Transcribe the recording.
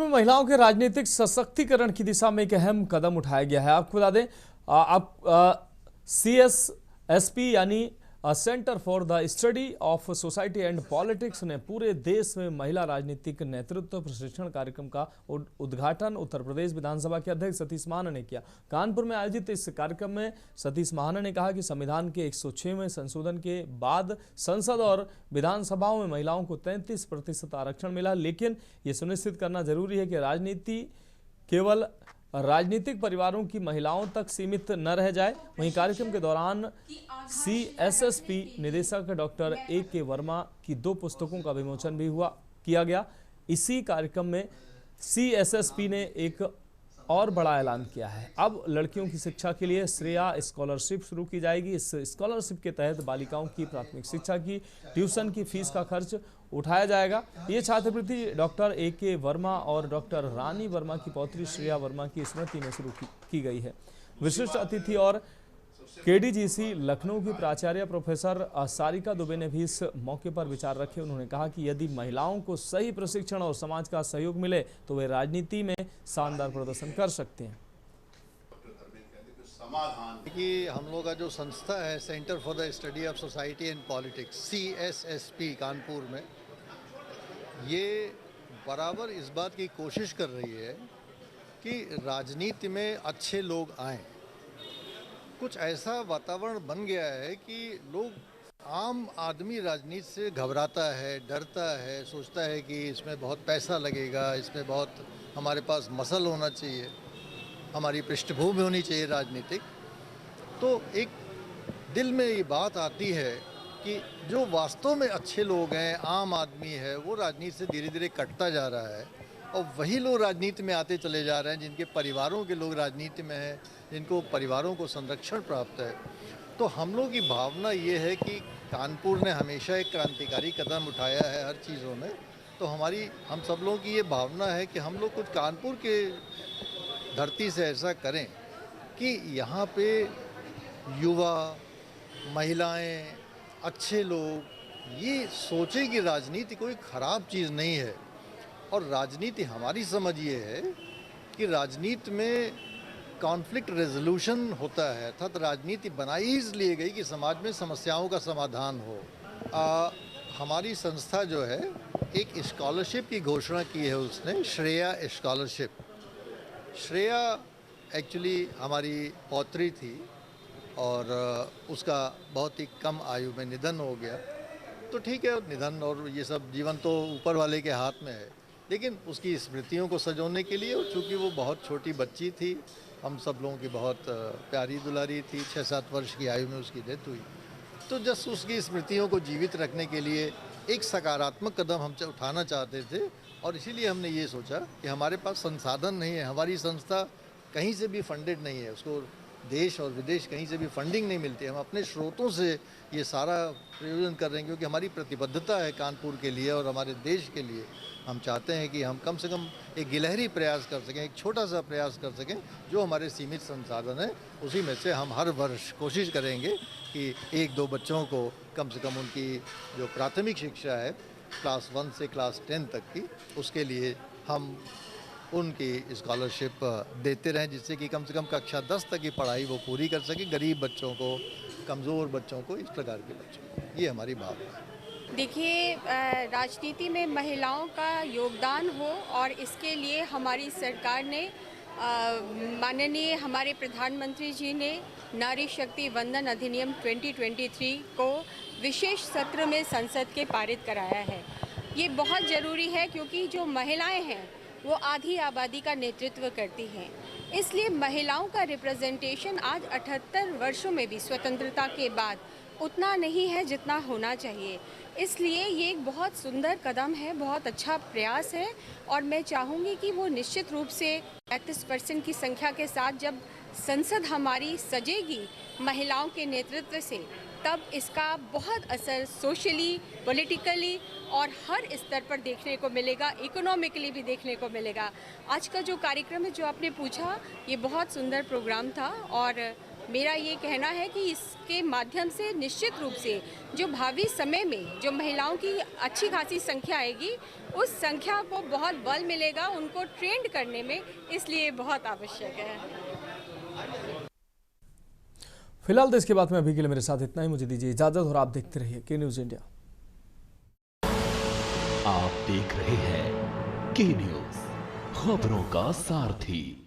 में महिलाओं के राजनीतिक सशक्तिकरण की दिशा में एक अहम कदम उठाया गया है। आपको बता दें, आप CSSP यानी centre for the study of society and politics ने पूरे देश में महिला राजनीतिक नेतृत्व प्रशिक्षण कार्यक्रम का उद्घाटन उत्तर प्रदेश विधानसभा के अध्यक्ष सतीश महाना ने किया। कानपुर में आयोजित इस कार्यक्रम में सतीश महाना ने कहा कि संविधान के 106वें संशोधन के बाद संसद और विधानसभाओं में महिलाओं को 33% आरक्षण मिला, लेकिन ये सुनिश्चित करना जरूरी है कि राजनीति केवल राजनीतिक परिवारों की महिलाओं तक सीमित न रह जाए। वहीं कार्यक्रम के दौरान CSSP निदेशक डॉक्टर AK वर्मा की 2 पुस्तकों का विमोचन भी किया गया। इसी कार्यक्रम में CSSP ने एक और बड़ा ऐलान किया है। अब लड़कियों की शिक्षा के लिए श्रेया स्कॉलरशिप शुरू की जाएगी। इस स्कॉलरशिप के तहत बालिकाओं की प्राथमिक शिक्षा की ट्यूशन की फीस का खर्च उठाया जाएगा। ये छात्रवृत्ति डॉक्टर AK वर्मा और डॉक्टर रानी वर्मा की पौत्री श्रेया वर्मा की स्मृति में शुरू की गई है। विशिष्ट अतिथि और KDGC लखनऊ की प्राचार्य प्रोफेसर सारिका दुबे ने भी इस मौके पर विचार रखे। उन्होंने कहा कि यदि महिलाओं को सही प्रशिक्षण और समाज का सहयोग मिले तो वे राजनीति में शानदार प्रदर्शन कर सकते हैं। कि हम लोग का जो संस्था है centre for the study of society and politics CSSP Kanpur में, ये बराबर इस बात की कोशिश कर रही है कि राजनीति में अच्छे लोग आएं। कुछ ऐसा वातावरण बन गया है कि लोग आम आदमी राजनीति से घबराता है, डरता है, सोचता है कि इसमें बहुत पैसा लगेगा, इसमें बहुत हमारे पास मसल होना चाहिए, हमारी पृष्ठभूमि होनी चाहिए राजनीतिक। तो एक दिल में ये बात आती है कि जो वास्तव में अच्छे लोग हैं, आम आदमी है, वो राजनीति से धीरे धीरे कटता जा रहा है और वही लोग राजनीति में आते चले जा रहे हैं जिनके परिवारों के लोग राजनीति में हैं, जिनको परिवारों को संरक्षण प्राप्त है। तो हम लोग की भावना ये है कि कानपुर ने हमेशा एक क्रांतिकारी कदम उठाया है हर चीज़ों में। तो हम सब लोगों की ये भावना है कि हम लोग कुछ कानपुर के धरती से ऐसा करें कि यहाँ पे युवा, महिलाएं, अच्छे लोग ये सोचें कि राजनीति कोई ख़राब चीज़ नहीं है। और राजनीति, हमारी समझ ये है कि राजनीति में कॉन्फ्लिक्ट रेजोल्यूशन होता है, अर्थात राजनीति बनाई इसलिए गई कि समाज में समस्याओं का समाधान हो। हमारी संस्था जो है एक स्कॉलरशिप की घोषणा की है उसने, श्रेया स्कॉलरशिप। श्रेया एक्चुअली हमारी पौत्री थी और उसका बहुत ही कम आयु में निधन हो गया। तो ठीक है, निधन और ये सब जीवन तो ऊपर वाले के हाथ में है, लेकिन उसकी स्मृतियों को सजोने के लिए, चूँकि वो बहुत छोटी बच्ची थी, हम सब लोगों की बहुत प्यारी दुलारी थी, 6-7 वर्ष की आयु में उसकी डेथ हुई। तो जस्ट उसकी स्मृतियों को जीवित रखने के लिए एक सकारात्मक कदम हम उठाना चाहते थे और इसीलिए हमने ये सोचा कि हमारे पास संसाधन नहीं है, हमारी संस्था कहीं से भी फंडेड नहीं है, उसको देश और विदेश कहीं से भी फंडिंग नहीं मिलती। हम अपने स्रोतों से ये सारा प्रयोजन कर रहे हैं क्योंकि हमारी प्रतिबद्धता है कानपुर के लिए और हमारे देश के लिए। हम चाहते हैं कि हम कम से कम एक गिलहरी प्रयास कर सकें, एक छोटा सा प्रयास कर सकें। जो हमारे सीमित संसाधन हैं उसी में से हम हर वर्ष कोशिश करेंगे कि 1-2 बच्चों को कम से कम उनकी जो प्राथमिक शिक्षा है क्लास 1 से क्लास 10 तक की, उसके लिए हम उनकी स्कॉलरशिप देते रहें, जिससे कि कम से कम कक्षा 10 तक की पढ़ाई वो पूरी कर सकें, गरीब बच्चों को, कमज़ोर बच्चों को, इस प्रकार के बच्चों को। ये हमारी भावना है। देखिए, राजनीति में महिलाओं का योगदान हो और इसके लिए हमारी सरकार ने, माननीय हमारे प्रधानमंत्री जी ने नारी शक्ति वंदन अधिनियम 2023 को विशेष सत्र में संसद के पारित कराया है। ये बहुत ज़रूरी है क्योंकि जो महिलाएं हैं वो आधी आबादी का नेतृत्व करती हैं, इसलिए महिलाओं का रिप्रेजेंटेशन आज 78 वर्षों में भी स्वतंत्रता के बाद उतना नहीं है जितना होना चाहिए। इसलिए ये एक बहुत सुंदर कदम है, बहुत अच्छा प्रयास है और मैं चाहूँगी कि वो निश्चित रूप से 35% की संख्या के साथ जब संसद हमारी सजेगी महिलाओं के नेतृत्व से, तब इसका बहुत असर सोशली, पॉलिटिकली और हर स्तर पर देखने को मिलेगा, इकोनॉमिकली भी देखने को मिलेगा। आज का जो कार्यक्रम है, जो आपने पूछा, ये बहुत सुंदर प्रोग्राम था और मेरा ये कहना है कि इसके माध्यम से निश्चित रूप से जो भावी समय में जो महिलाओं की अच्छी खासी संख्या आएगी, उस संख्या को बहुत बल मिलेगा उनको ट्रेंड करने में, इसलिए बहुत आवश्यक है। फिलहाल देश के बाद में अभी के लिए मेरे साथ इतना ही। मुझे दीजिए इजाजत और आप देखते रहिए के न्यूज इंडिया। आप देख रहे हैं के न्यूज, खबरों का सारथी।